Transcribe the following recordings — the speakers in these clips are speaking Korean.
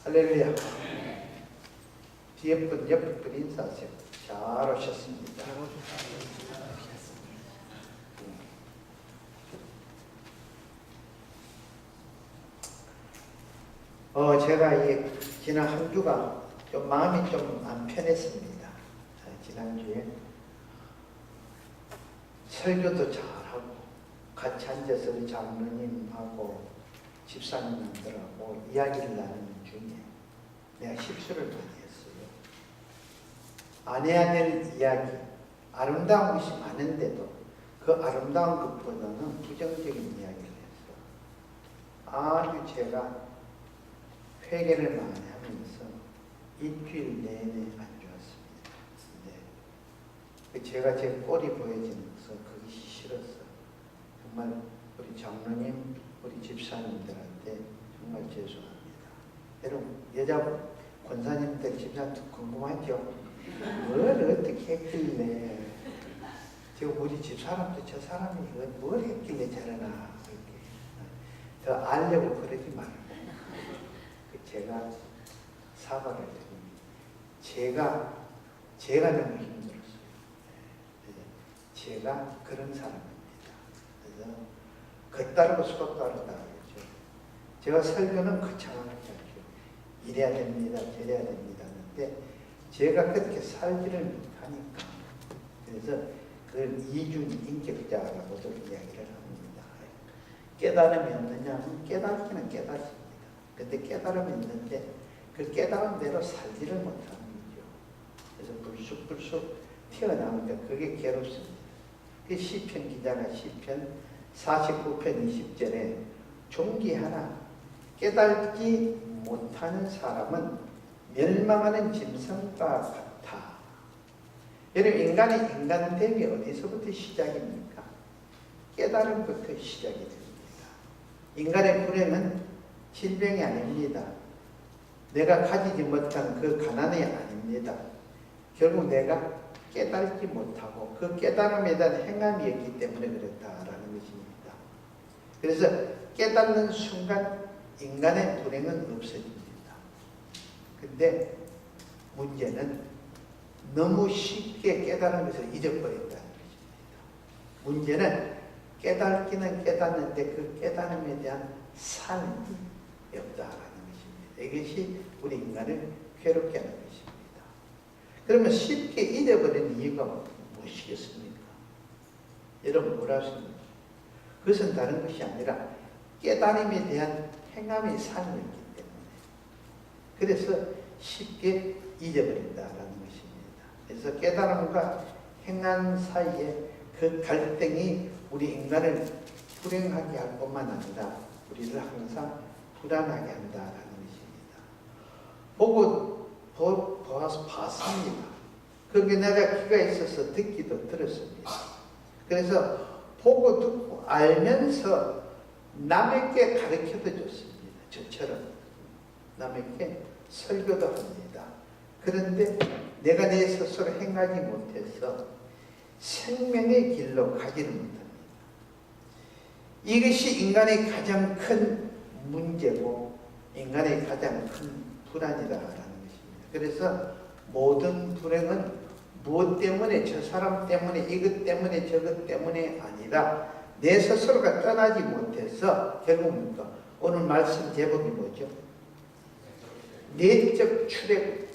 할렐루야. 뒤에 분, 옆에 분 인사하세요. 잘 오셨습니다. 제가 지난 한 주가 좀 마음이 좀 안 편했습니다. 지난주에 설교도 잘하고 같이 앉아서 우리 장로님하고 집사님들하고 이야기를 나누는 중에 내가 실수를 많이 했어요. 안 해야 될 이야기, 아름다운 것이 많은데도 그 아름다운 것보다는 부정적인 이야기를 했어. 아주 제가 회개를 많이 하면서 일주일 내내 안 좋았습니다. 네. 제가 제 꼴이 보여지는 것은 그것이 싫었어. 정말 우리 장로님, 우리 집사님들한테 정말 죄송합니다. 여러분, 여자 권사님들, 집사님들 궁금하죠? 뭘 어떻게 했길래, 지금 우리 집사람도 저 사람이 뭘 했길래 저러나, 그렇게. 더 알려고 그러지 말고. 제가 사과를 드립니다. 제가 너무 힘들었어요. 제가 그런 사람입니다. 그래서 겉다르고 속다르다 그러죠. 제가 설교는 거창하게 하죠. 이래야 됩니다, 저래야 됩니다 하는데 제가 그렇게 살지를 못하니까, 그래서 그걸 이중 인격자라고도 이야기를 합니다. 깨달음이 없느냐 하면 깨닫기는 깨닫습니다. 근데 깨달음이 있는데 그 깨달음대로 살지를 못하는 거죠. 그래서 불쑥불쑥 튀어나오니까 그게 괴롭습니다. 그 시편 기자가 시편 49편 20절에 종기 하나 깨닫지 못하는 사람은 멸망하는 짐승과 같아. 여러분, 인간의 인간됨이 어디서부터 시작입니까? 깨달음부터 시작이 됩니다. 인간의 불행은 질병이 아닙니다. 내가 가지지 못한 그 가난이 아닙니다. 결국 내가 깨달지 못하고 그 깨달음에 대한 행함이었기 때문에 그렇다라는 것입니다. 그래서 깨닫는 순간 인간의 불행은 없어집니다. 근데 문제는 너무 쉽게 깨달은 것을 잊어버린다는 것입니다. 문제는 깨닫기는 깨닫는데 그 깨달음에 대한 삶이 없다라는 것입니다. 이것이 우리 인간을 괴롭게 하는 것입니다. 그러면 쉽게 잊어버리는 이유가 무엇이겠습니까? 여러분 뭐라 하십니까? 그것은 다른 것이 아니라 깨달음에 대한 행함의 삶이었기 때문에, 그래서 쉽게 잊어버린다라는 것입니다. 그래서 깨달음과 행함 사이에 그 갈등이 우리 인간을 불행하게 할 뿐만 아니라 우리를 항상 불안하게 한다라는 것입니다. 보고 보아서 봤습니다. 그게 내가 귀가 있어서 듣기도 들었습니다. 그래서 보고 듣고 알면서 남에게 가르쳐도 줬습니다. 저처럼 남에게 설교도 합니다. 그런데 내가 내 스스로 행하지 못해서 생명의 길로 가지를 못합니다. 이것이 인간의 가장 큰 문제고 인간의 가장 큰 불안이다라는 것입니다. 그래서 모든 불행은 무엇 때문에, 저 사람 때문에, 이것 때문에, 저것 때문에 아니라 내 스스로가 떠나지 못해서 결국 오늘 말씀 제목이 뭐죠? 내적 출애굽.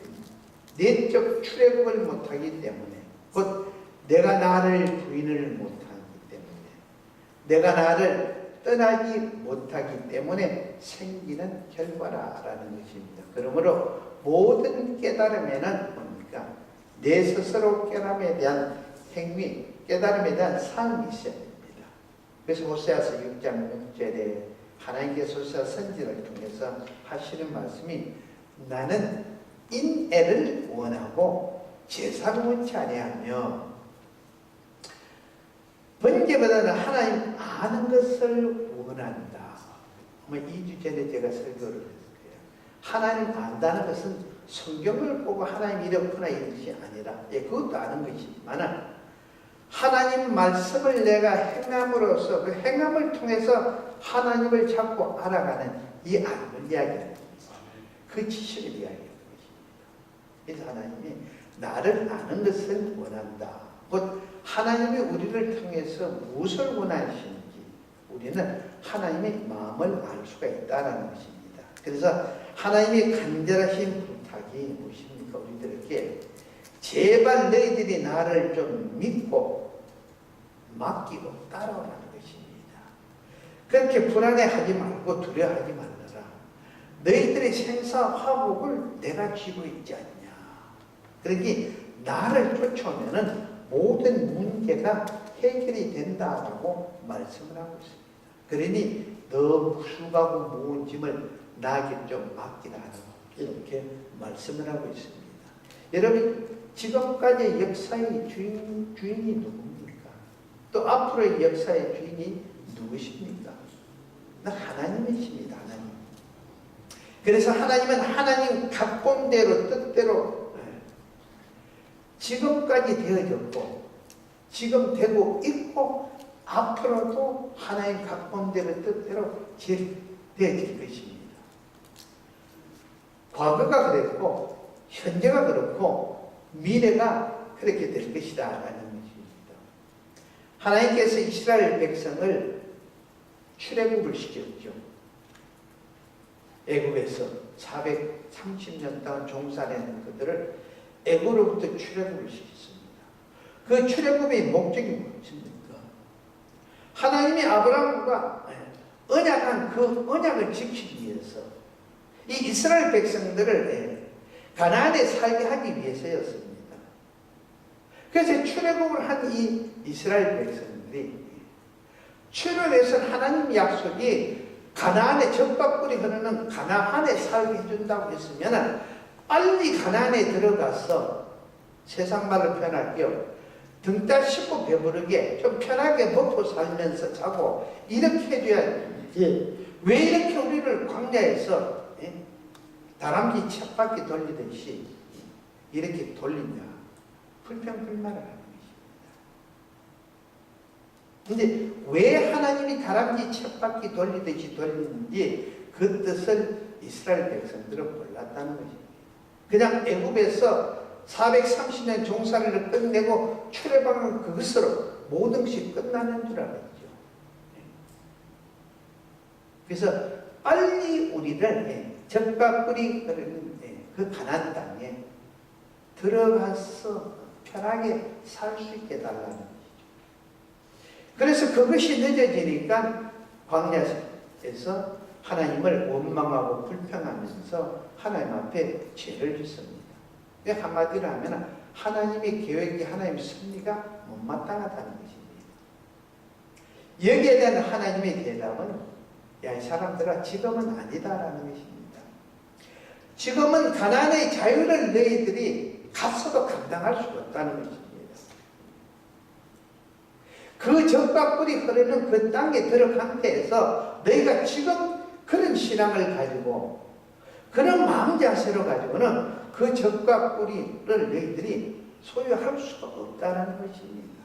내적 출애굽을 못하기 때문에, 곧 내가 나를 부인을 못하기 때문에, 내가 나를 떠나지 못하기 때문에 생기는 결과라는 것입니다. 그러므로 모든 깨달음에는 뭡니까? 내 스스로 깨달음에 대한 행위, 깨달음에 대한 삶이 있어야 됩니다. 그래서 호세아서 6장 6절에 하나님께서 호세아 선지를 통해서 하시는 말씀이 나는 인애를 원하고 제사를 원치 아니하며 번제보다는 하나님 아는 것을 원한다. 2주 전에 제가 설교를 했어요. 하나님 안다는 것은 성경을 보고 하나님 이렇구나 이것이 아니라, 그것도 아는 것이지만 하나님 말씀을 내가 행함으로써 그 행함을 통해서 하나님을 자꾸 알아가는 이 알을 이야기합니다. 그 그 지식을 이야기하는 것입니다. 그래서 하나님이 나를 아는 것을 원한다. 곧 하나님이 우리를 통해서 무엇을 원하시는지 우리는 하나님의 마음을 알 수가 있다는 것입니다. 그래서 하나님의 간절하신 부탁이 무엇입니까? 우리들에게 제발 너희들이 나를 좀 믿고 맡기고 따라오라는 것입니다. 그렇게 불안해하지 말고 두려워하지 말라. 너희들의 생사 화복을 내가 쥐고 있지 않냐. 그러니 나를 쫓아오면은 모든 문제가 해결이 된다라고 말씀을 하고 있습니다. 그러니 너 수고하고 무거운 짐을 나에게 좀 맡기라 이렇게 말씀을 하고 있습니다. 여러분 지금까지의 역사의 주인이 누굽니까? 또 앞으로의 역사의 주인이 누구십니까? 하나님이십니다. 하나님. 그래서 하나님은 하나님 각본대로 뜻대로 지금까지 되어졌고 지금 되고 있고 앞으로도 하나님 각본대로 뜻대로 되어질 것입니다. 과거가 그랬고 현재가 그렇고 미래가 그렇게 될 것이다 라는 것입니다. 하나님께서 이스라엘 백성을 출애굽을 시켰죠. 애굽에서 430년 동안 종살이하는 그들을 애굽으로부터 출애굽을 시켰습니다. 그 출애굽의 목적이 무엇입니까? 하나님이 아브라함과 언약한 그 언약을 지키기 위해서 이 이스라엘 백성들을 가나안에 살게 하기 위해서였습니다. 그래서 출애굽을 한 이 이스라엘 백성들이 출애굽에서 하나님 약속이 가나안에 젖과 꿀이 흐르는 가나안에 살게 해준다고 했으면 빨리 가나안에 들어가서 세상 말로 표현할게요. 등 따 씹고 배부르게 좀 편하게 먹고 살면서 자고 이렇게 해줘야지. 왜 이렇게 우리를 광야에서 다람쥐 쳇바퀴 돌리듯이 이렇게 돌리냐. 불평불만을 하는 것입니다. 근데 왜 하나님이 다람쥐 쳇바퀴 돌리듯이 돌리는지 그 뜻을 이스라엘 백성들은 몰랐다는 것입니다. 그냥 애굽에서 430년 종살이를 끝내고 출애굽한 그것으로 모든 것이 끝나는 줄 알았죠. 그래서 빨리 우리를 젖과 꿀이 흐르는 그 가나안 땅에 들어가서 편하게 살 수 있게 해달라는 것이죠. 그래서 그것이 늦어지니까 광야에서 하나님을 원망하고 불평하면서 하나님 앞에 죄를 짓습니다. 한마디로 하면 하나님의 계획이 하나님의 섭리가 못마땅하다는 것입니다. 여기에 대한 하나님의 대답은 야, 이 사람들아 지금은 아니다라는 것입니다. 지금은 가나안의 자유를 너희들이 갔어도 감당할 수가 없다는 것입니다. 그 젖과 꿀이 흐르는 그 땅에 들어간 데에서 너희가 지금 그런 신앙을 가지고 그런 마음 자세로 가지고는 그 젖과 꿀이를 너희들이 소유할 수가 없다는 것입니다.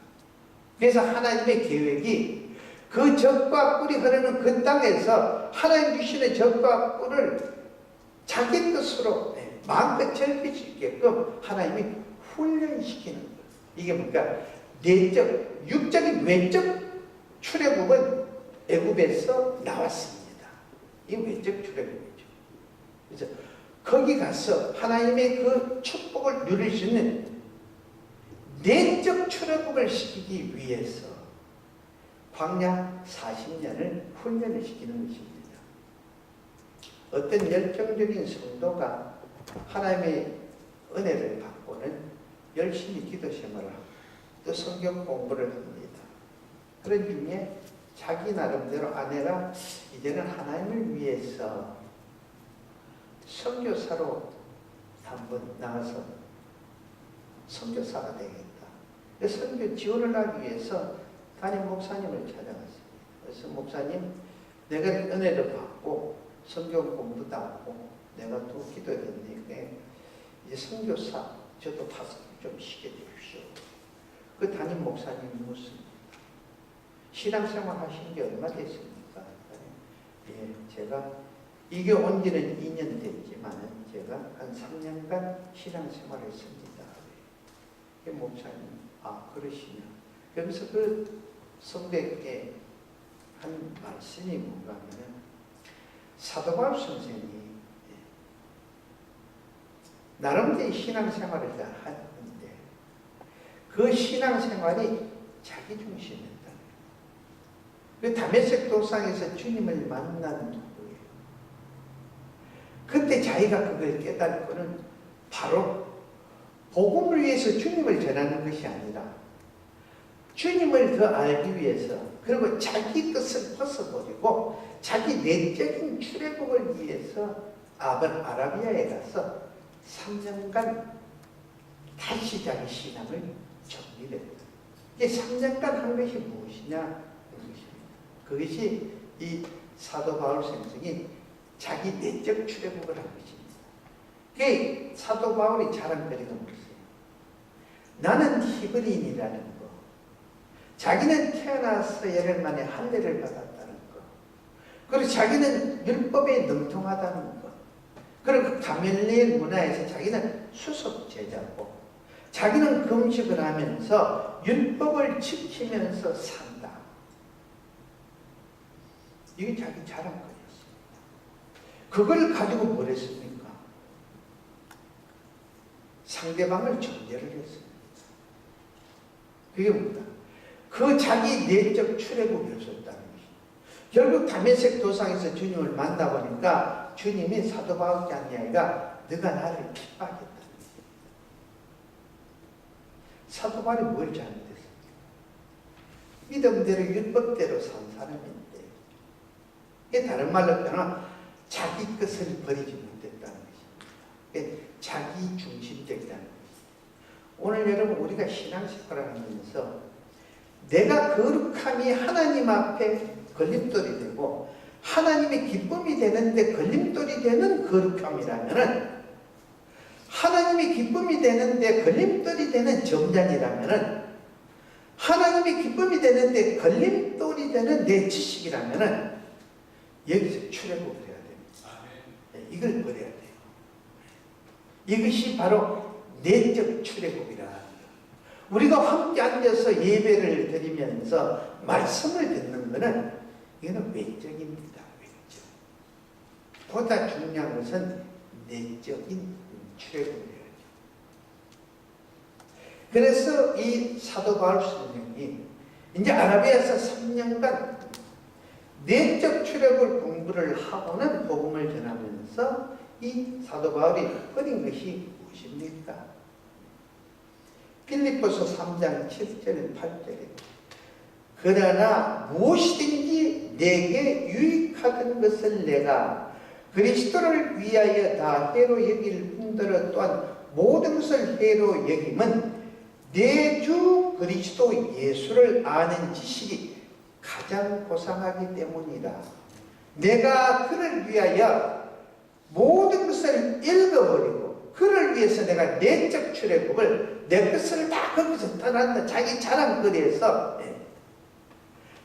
그래서 하나님의 계획이 그 젖과 꿀이 흐르는 그 땅에서 하나님 주시는 젖과 꿀을 자기 뜻으로 마음껏 즐길 수 있게끔 하나님이 훈련시키는 것. 이게 뭔가 내적, 육적인 외적 출애굽은 애굽에서 나왔습니다. 이 외적 출애굽이죠. 그래서 거기 가서 하나님의 그 축복을 누릴 수 있는 내적 출애굽을 시키기 위해서 광야 40년을 훈련을 시키는 것입니다. 어떤 열정적인 성도가 하나님의 은혜를 받고는 열심히 기도 생활을 하고 또 성경 공부를 합니다. 그런 중에 자기 나름대로 아내가 이제는 하나님을 위해서 선교사로 한번 나가서 선교사가 되겠다. 선교 지원을 하기 위해서 담임 목사님을 찾아갔습니다. 그래서 목사님, 내가 은혜를 받고 성경 공부도 하고 내가 또 기도했는데 이제 선교사 저도 가서 좀 시켜주십시오. 그 담임 목사님이 묻습니다. 신앙생활 하신 지 얼마 됐습니까? 예, 제가 이게 온 지는 2년 됐지만 3년간 신앙생활을 했습니다. 목사님, 그러시냐. 그러면서 그 성도에게 한 말씀이 뭔가 하면, 사도 바울 선생이 나름대로 신앙생활을 다 하는데 그 신앙생활이 자기 중심이었다는 거예요. 그 다메섹 도상에서 주님을 만난 누구예요? 그때 자기가 그걸 깨닫고는 바로 복음을 위해서 주님을 전하는 것이 아니라 주님을 더 알기 위해서, 그리고 자기 뜻을 벗어버리고 자기 내적인 출애굽을 위해서 아라비아에 가서 3년간 다시 자기 신앙을 정리했다. 이게 3년간 한 것이 무엇이냐? 그것이 이 사도 바울 선생이 자기 내적 출애굽을 한 것입니다. 그게 사도 바울이 자랑거리가 뭐였어요? 나는 히브리인이라는 거. 자기는 태어나서 열흘 만에 할례를 받았다는 거. 그리고 자기는 율법에 능통하다는 거. 그리고 가멜리엘 문화에서 자기는 수석 제자고, 자기는 금식을 하면서 율법을 지키면서 산다. 이게 자기 자랑거리였습니다. 그걸 가지고 뭘 했습니까? 상대방을 정죄를 했습니다. 그게 뭡니까? 그 자기 내적 출애굽이었다는 것입니다. 결국 다메섹 도상에서 주님을 만나보니까 주님이 사도 바울이 아니라 너가 나를 핍박했다는 것입니다. 사도 바울이 뭘 잘못했습니까? 믿음대로 율법대로 산 사람인데, 이게 다른 말로 표현하면 자기 것을 버리지 못했다는 것입니다. 자기 중심적이라는 것입니다. 오늘 여러분, 우리가 신앙생활을 하면서 내가 거룩함이 하나님 앞에 걸림돌이 되고 하나님의 기쁨이 되는데 걸림돌이 되는 거룩함이라면은, 하나님의 기쁨이 되는데 걸림돌이 되는 점잖이라면은, 하나님의 기쁨이 되는데 걸림돌이 되는 내 지식이라면은 여기서 출애굽을 해야 됩니다. 이걸 버려야 돼요. 이것이 바로 내적 출애굽이라 합니다. 우리가 함께 앉아서 예배를 드리면서 말씀을 듣는 것은 이거는 외적입니다. 외적. 보다 중요한 것은 내적인 출애굽이에요. 그래서 이 사도 바울 선생이 이제 아라비아에서 3년간 내적 출애굽 공부를 하고는 복음을 전하면서 이 사도 바울이 버린 것이 무엇입니까? 빌립보서 3장 7절 8절에 그러나 무엇이든지 내게 유익하던 것을 내가 그리스도를 위하여 다 해로 여길 뿐더러 또한 모든 것을 해로 여김은 내 주 그리스도 예수를 아는 지식이 가장 고상하기 때문이라. 내가 그를 위하여 모든 것을 읽어버리고 그를 위해서 내가 내적 출애굽을 내 것을 다 거기서 떠난다. 자기 자랑거리에서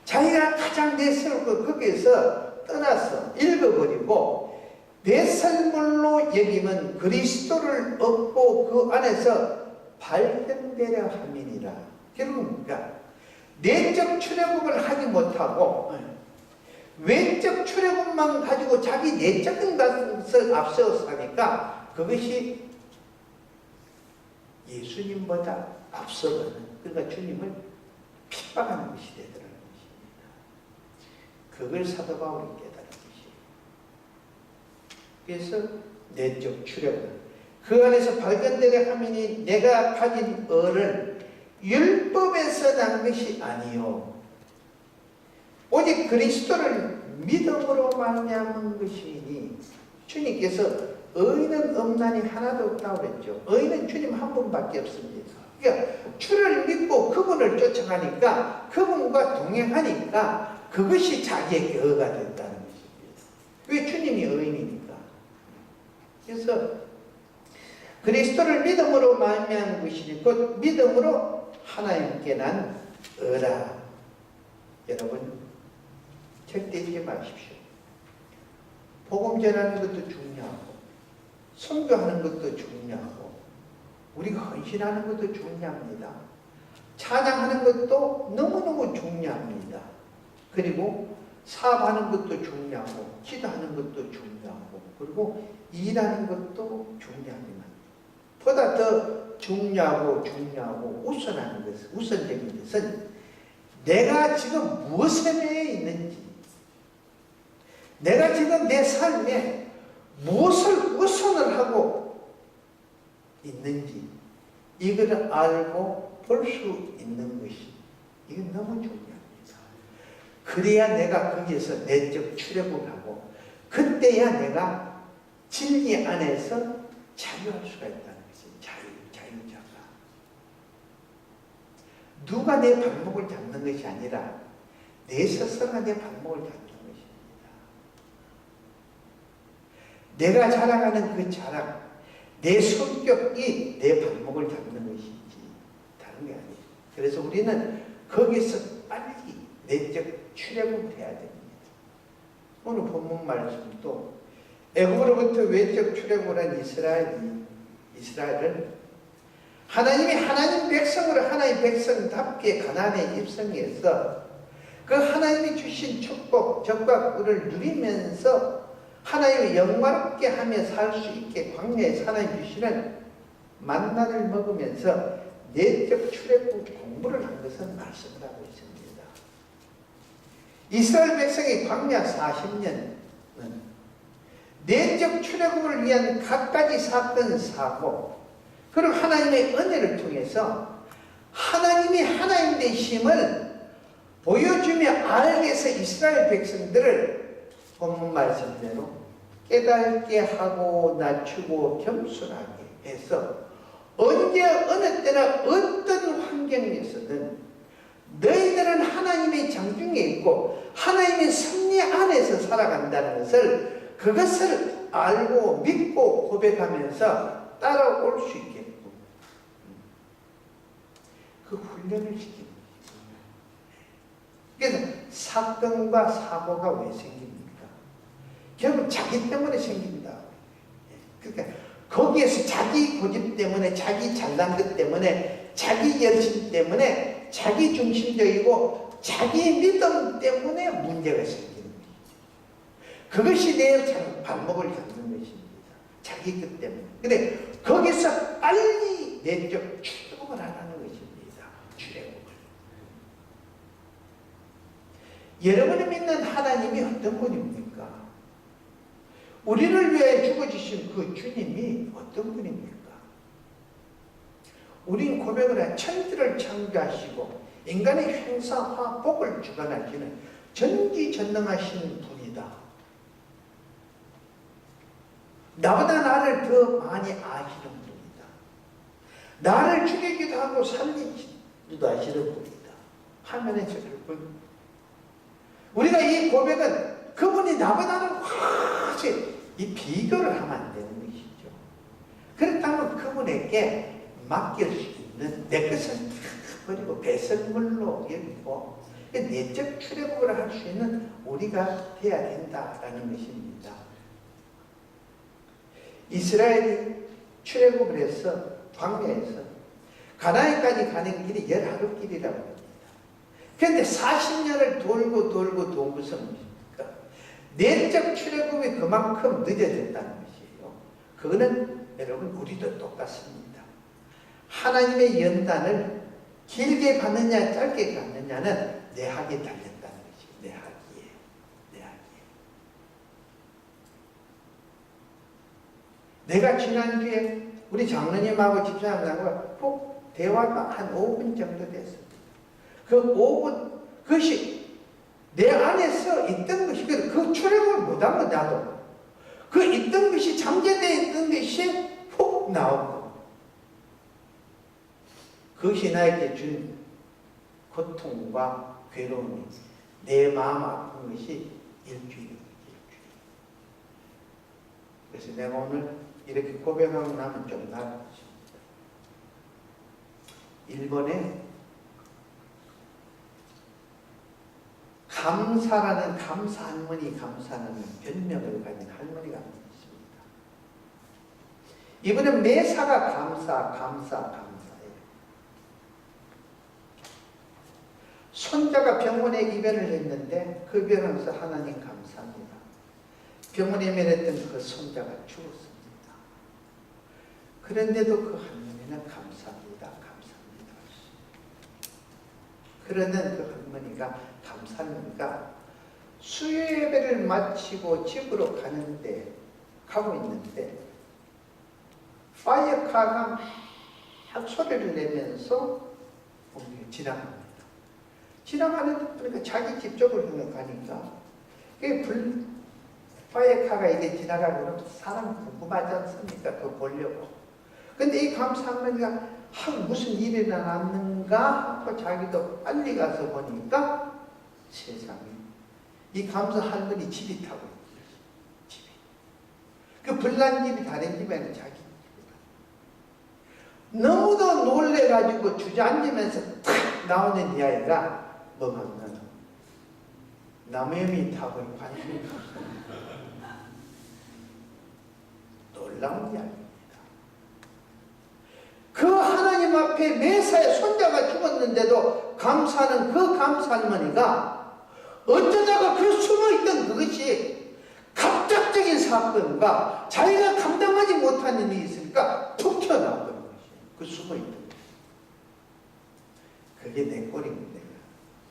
자기가 가장 내세우고 거기에서 떠나서 읽어버리고 내 삶으로 여김은 그리스도를 얻고 그 안에서 발견되려 함이니라. 결국 뭡니까? 내적 출애굽을 하지 못하고 외적 출애굽만 가지고 자기 내적인 것을 앞세워서 하니까 그것이 예수님보다 앞서가는, 그러니까 주님을 핍박하는 것이 되더라는 것입니다. 그걸 사도 바울이 깨달은 것이에요. 그래서 내적 출애굽, 그 안에서 발견되려 하미니 내가 가진 의를 율법에서 난 것이 아니요 오직 그리스도를 믿음으로 말미암은 것이니, 주님께서 의인은 없나니 하나도 없다고 그랬죠. 의인은 주님 한 분밖에 없습니다. 그러니까 주를 믿고 그분을 쫓아가니까, 그분과 동행하니까 그것이 자기에게 의가 된다는 것입니다. 왜? 주님이 의인이니까. 그래서 그리스도를 믿음으로 말미암은 것이니 곧 믿음으로 하나님께 난 의라. 여러분, 절대 잊지 마십시오. 복음 전하는 것도 중요하고 선교하는 것도 중요하고 우리가 헌신하는 것도 중요합니다. 찬양하는 것도 너무너무 중요합니다. 그리고 사업하는 것도 중요하고 기도하는 것도 중요하고 그리고 일하는 것도 중요하지만 보다 더 중요하고 우선하는 것은 우선적인 것은 내가 지금 무엇에 매여 있는지 내가 지금 내 삶에 무엇을 우선을 하고 있는지 이거를 알고 볼 수 있는 것이 이건 너무 중요합니다. 그래야 내가 거기에서 내적 출애굽을 하고 그때야 내가 진리 안에서 자유할 수가 있다는 것이 자유자가. 누가 내 발목을 잡는 것이 아니라 내 스스로가 내 발목을 잡는 것입니다. 내가 자랑하는 그 자랑, 내 성격이 내 발목을 잡는 것이지 다른 게 아니에요. 그래서 우리는 거기서 빨리 내적 출애굽을 해야 됩니다. 오늘 본문 말씀도 애굽으로부터 외적 출애굽을 한 이스라엘은 하나님이 하나님 백성으로 하나님 백성답게 가나안에 입성해서 그 하나님이 주신 축복, 적과 꿀을 누리면서 하나님을 영광롭게 하며 살 수 있게 광야에서 하나님 주시는 만나를 먹으면서 내적 출애굽 공부를 한 것은 말씀을 하고 있습니다. 이스라엘 백성의 광야 40년은 내적 출애굽을 위한 갖가지 사건 사고 그리고 하나님의 은혜를 통해서 하나님이 하나님 되심을 보여주며 알게 해서 이스라엘 백성들을 본문 말씀대로 깨닫게 하고 낮추고 겸손하게 해서 언제 어느 때나 어떤 환경에서든 너희들은 하나님의 장중에 있고 하나님의 섭리 안에서 살아간다는 것을 그것을 알고 믿고 고백하면서 따라올 수 있게끔 그 훈련을 시키는 거예요. 그래서 사건과 사고가 왜 생깁니까? 결국 자기 때문에 생긴다. 그러니까 거기에서 자기 고집 때문에 자기 잘난 것 때문에 자기 열심 때문에 자기 중심적이고 자기 믿음 때문에 문제가 생기는 거죠. 그것이 내 발목을 잡는 것입니다. 자기 것 때문에. 근데 거기서 빨리 내적 출애굽을 하라는 것입니다. 출애굽을. 여러분이 믿는 하나님이 어떤 분입니까? 우리를 위해 죽어주신 그 주님이 어떤 분입니까? 우린 고백을 해 천지를 창조하시고 인간의 행사와 복을 주관하시는 전지전능하신 분이다. 나보다 나를 더 많이 아시는 분이다. 나를 죽이기도 하고 살리기도 하시는 분이다. 하면은 여러분 우리가 이 고백은 그분이 나보다는 훨씬 이 비교를 하면 안 되는 것이죠. 그렇다면 그분에게 맡길 수 있는 내 것은 버리고 배설물로 여기고 내적 출애굽을 할 수 있는 우리가 돼야 된다라는 것입니다. 이스라엘이 출애굽을 해서 광야에서 가나안까지 가는 길이 10하루 길이라고 합니다. 그런데 40년을 돌고 돈 무슨 것입니까? 내적 출애굽이 그만큼 늦어졌다는 것이에요. 그거는 여러분 우리도 똑같습니다. 하나님의 연단을 길게 받느냐 짧게 받느냐는 내 학에 달렸다는 것이에요. 내 학기에. 내가 지난주에 우리 장로님하고 집사님하고 꼭 대화가 한 5분 정도 됐습니다. 그 5분 그것이 내 안에서 있던 것이 그 출애굽을 못하면 나도 그 있던 것이 잠재되어 있던 것이 훅 나오고 그것이 나에게 준 고통과 괴로움이 내 마음 아픈 것이 일주일이에요. 그래서 내가 오늘 이렇게 고백하고 나면 좀 나을 것입니다. 일본에 감사라는 감사 할머니 감사하는 별명을 가진 할머니가 있습니다. 이번엔 매사가 감사예요. 손자가 병원에 입원을 했는데 그 병원에서 하나님 감사합니다. 병원에 입원했던 그 손자가 죽었습니다. 그런데도 그 할머니는 감사합니다. 그러는 그 할머니가 감사합니다. 수요 예배를 마치고 집으로 가고 있는데 파이어카가 막 소리를 내면서 지나갑니다. 지나가는 그러니까 자기 집 쪽으로 가니까 파이어카가 이게 지나가고 사람 궁금하지 않습니까? 그거 보려고. 근데 이 감사할머니가 무슨 일이 났는가 하고 자기도 빨리 가서 보니까 세상에 이 감사할머니 집이 타고 있어요. 집이. 그 불난 집이 다른 집이 아니라 자기 집이다. 너무도 놀래가지고 주저앉으면서 탁 나오는 이 아이가 뭐냐면 나무염이 타고 관심이 놀라운 이야기입니다. 그 하나님 앞에 매사에 손자가 죽었는데도 감사하는 그 감사할머니가 어쩌다가 그 숨어있던 그것이 갑작적인 사건과 자기가 감당하지 못하는 일이 있으니까 툭 튀어나왔던 것이에요. 그 숨어있던 것. 그게 내 꼴입니다.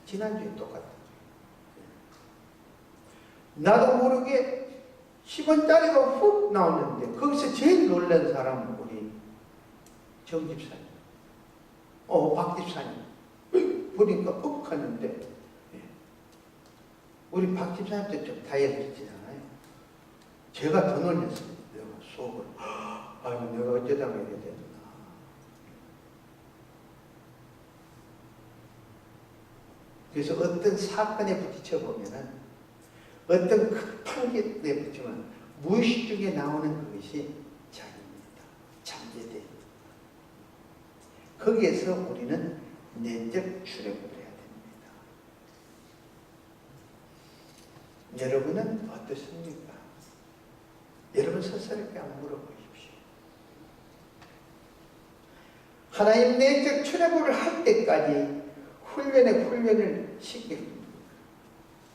지난주에 똑같은 거예요. 나도 모르게 10원짜리가 훅 나오는데 거기서 제일 놀란 사람은 우리 정 집사님. 박 집사님. 보니까 하는데 우리 박 집사님도 좀 다이어트지잖아요. 제가 더 놀랐어요. 내가 속으로. 아유, 내가 어쩌다가 이래 됐나. 그래서 어떤 사건에 부딪혀보면은 어떤 급한 게 부딪히면 무의식 중에 나오는 그것이 자기입니다. 잠재돼요. 거기에서 우리는 내적 출애굽을 해야 됩니다. 여러분은 어떻습니까? 여러분 스스로에게 한번 물어보십시오. 하나님 내적 출애굽을 할 때까지 훈련을 시킵니다.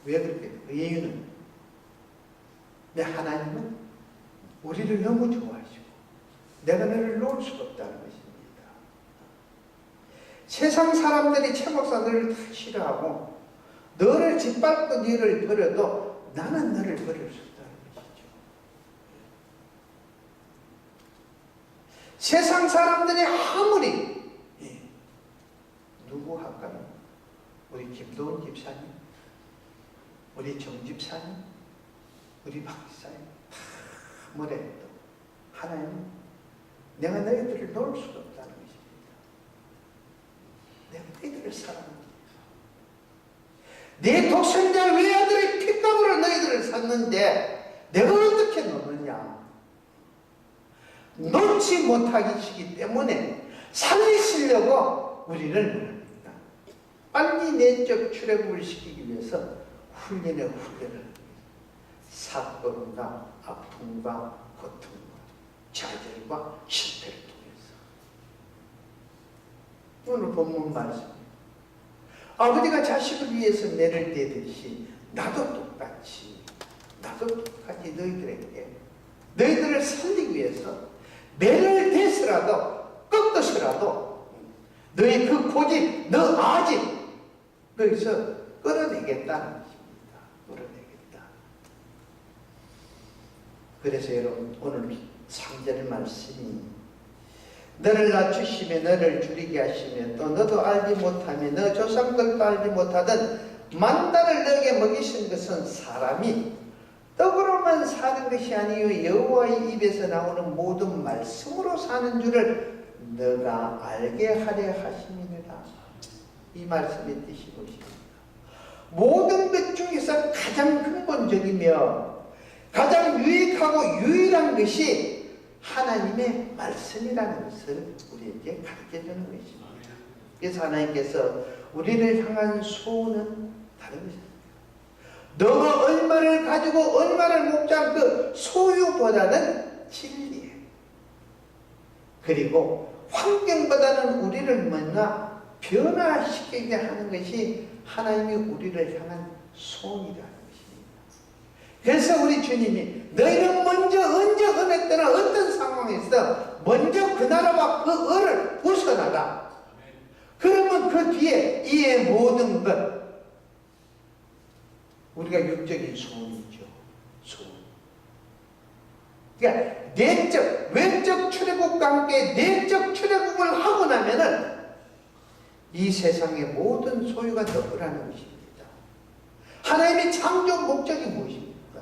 왜 그렇게? 그 이유는 하나님은 우리를 너무 좋아하시고 내가 너를 놓을 수가 없다는 것입니다. 세상 사람들이 최 목사 너를 다 싫어하고 너를 짓밟고 너를 버려도 나는 너를 버릴 수 없다는 것이죠. 세상 사람들이 아무리 누구 할까요? 우리 김도훈 집사님, 우리 정 집사님, 우리 박 집사님 다 뭐래도 하나님은 내가 너희들을 놓을 수가 없다는 것입니다. 내가 너희들을 사랑합니다. 내 독생자 외아들의 핏값으로 너희들을 샀는데 내가 어떻게 놓느냐. 놓지 못하기 때문에 살리시려고 우리를 합니다. 빨리 내적 출애굽을 시키기 위해서 훈련을 사건과 아픔과 고통과 좌절과 실패를 통해서 오늘 본문 말씀입니다. 아버지가 자식을 위해서 매를 대듯이 나도 똑같이 너희들을 살리기 위해서 매를 대서라도 꺾어서라도 너희 그 고집, 너 아집 거기서 끌어내겠다는 것입니다. 끌어내겠다. 그래서 여러분 오늘 3절 말씀이 너를 낮추시며 너를 줄이게 하시며 또 너도 알지 못하며 너 조상들도 알지 못하던 만다를 너에게 먹이신 것은 사람이 떡으로만 사는 것이 아니요 여호와의 입에서 나오는 모든 말씀으로 사는 줄을 너가 알게 하려 하심이니라. 이 말씀의 뜻이 무엇입니까? 모든 것 중에서 가장 근본적이며 가장 유익하고 유일한 것이 하나님의 말씀이라는 것을 우리에게 가르쳐주는 것입니다. 그래서 하나님께서 우리를 향한 소원은 다른 것입니다. 너가 얼마를 가지고 얼마를 먹자 그 소유보다는 진리예요. 그리고 환경보다는 우리를 뭔가 변화시키게 하는 것이 하나님이 우리를 향한 소원이라는 것입니다. 그래서 우리 주님이 너희는 먼저 언제 은혜 떠나 어떤 상황에서 먼저 그 나라와 그 을을 우선하라. 그러면 그 뒤에 이의 모든 것, 우리가 육적인 소원이죠. 소원. 그러니까 내적, 외적 출애굽과 함께 내적 출애굽을 하고 나면은 이 세상의 모든 소유가 너라는 것입니다. 하나님의 창조 목적이 무엇입니까?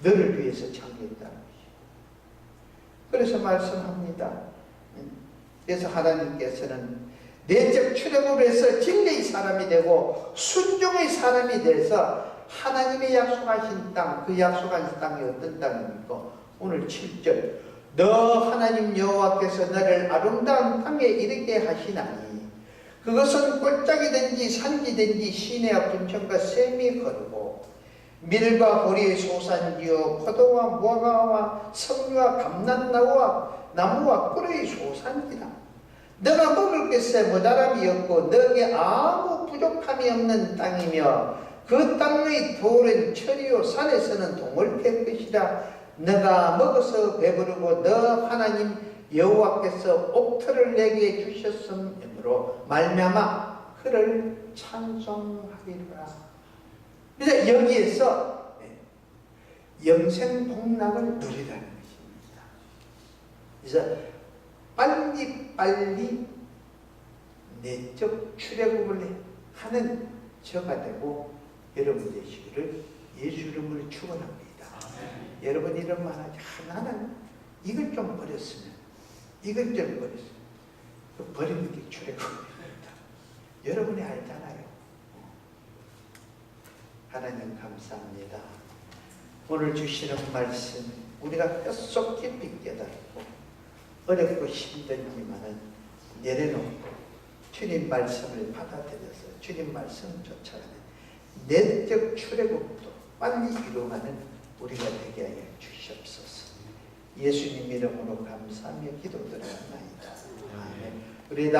너를 위해서 창조했다는 것이죠. 그래서 말씀합니다. 그래서 하나님께서는 내적 출애굽을 해서 진리의 사람이 되고 순종의 사람이 돼서 하나님의 약속하신 땅, 그 약속한 땅이 어떤 땅입니까? 오늘 7절 너 하나님 여호와께서 너를 아름다운 땅에 이르게 하시나니 그것은 골짜기든지 산지든지 시내와 분천과 샘이 거르고 밀과 보리의 소산지요 포도와 무화과와 석류와 감람나무와 꿀의 소산지라. 너가 먹을 것에 모자람이 없고 너에게 아무 부족함이 없는 땅이며 그 땅의 돌은 철이요 산에서는 동을 캘 것이라. 너가 먹어서 배부르고 너 하나님 여호와께서 옥토를 내게 주셨음으로 말미암아 그를 찬송하리라. 그래서 여기에서 영생 복락을 누리라는 것입니다. 그래서 빨리빨리 내적 출애굽을 하는 저가 되고 여러분 되시기를 예수 이름으로 축원합니다. 여러분 이런 말 하지. 나는 이걸 좀 버렸으면, 이걸 좀 버렸으면. 그 버리는 게 출애굽입니다. 여러분이 알잖아요. 하나님 감사합니다. 오늘 주시는 말씀 우리가 뼛속 깊이 깨닫고 어렵고 힘들지만은 내려놓고 주님 말씀을 받아들여서 주님 말씀 쫓아가는 내적 출애굽도 빨리 이루어가는 우리가 되게 하여 주시옵소서. 예수님 이름으로 감사하며 기도드립니다. 아멘. 우리